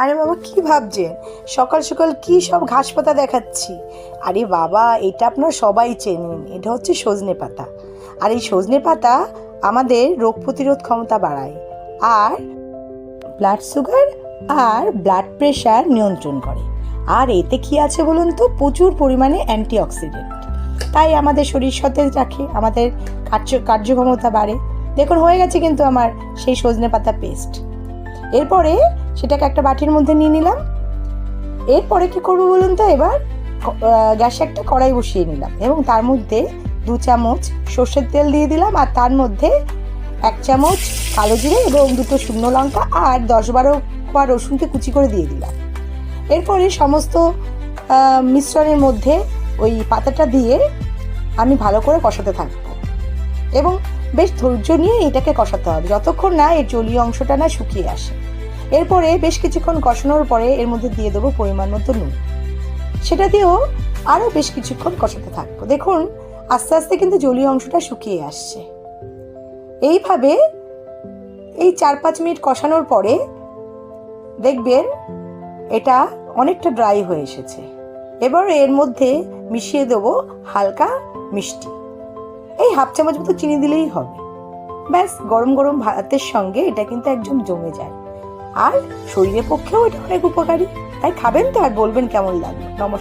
আরে বাবা, কি ভাবছেন সকাল সকাল কি সব ঘাস পাতা দেখাচ্ছি? আরে বাবা, এটা আপনারা সবাই চেনেন, এটা হচ্ছে সজনে পাতা। আর এই সজনে পাতা আমাদের রোগ প্রতিরোধ ক্ষমতা বাড়ায়, আর ব্লাড সুগার আর ব্লাড প্রেশার নিয়ন্ত্রণ করে। আর এতে কি আছে বলুন তো? প্রচুর পরিমাণে অ্যান্টিঅক্সিডেন্ট, তাই আমাদের শরীর সতেজ রাখে, আমাদের কার্যক্ষমতা বাড়ে। দেখুন, হয়ে গেছে কিন্তু আমার সেই সজনে পাতা পেস্ট। এরপরে সেটাকে একটা বাটির মধ্যে নিয়ে নিলাম। এরপরে কি করবো বলুন তো? এবার গ্যাসে একটা কড়াই বসিয়ে নিলাম এবং তার মধ্যে 2 চামচ সর্ষের তেল দিয়ে দিলাম, আর তার মধ্যে 1 চামচ কালো জিরে এবং 2টো শুকনো লঙ্কা আর 10-12 কোয়া রসুনকে কুচি করে দিয়ে দিলাম। এরপরে সমস্ত মিশ্রণের মধ্যে ওই পাতাটা দিয়ে আমি ভালো করে কষাতে থাকবো এবং বেশ ধৈর্য নিয়ে এটাকে কষাতে হবে যতক্ষণ না এর জলীয় অংশটা না শুকিয়ে আসে। এরপরে বেশ কিছুক্ষণ কষানোর পরে এর মধ্যে দিয়ে দেবো পরিমাণ মতো নুন। সেটা দিয়েও আরও বেশ কিছুক্ষণ কষাতে থাকবো। দেখুন, আস্তে আস্তে কিন্তু জলীয় অংশটা শুকিয়ে আসছে। এইভাবে এই 4-5 মিনিট কষানোর পরে দেখবেন এটা অনেকটা ড্রাই হয়ে এসেছে। এবার এর মধ্যে মিশিয়ে দেবো হালকা মিষ্টি, এই 1/2 চামচ মতো চিনি দিলেই হবে। ব্যাস, গরম গরম ভাতের সঙ্গে এটা কিন্তু একদম জমে যায়, আর শরীরের পক্ষেও এটা অনেক উপকারী। তাই খাবেন তো, আর বলবেন কেমন লাগলো। নমস্কার।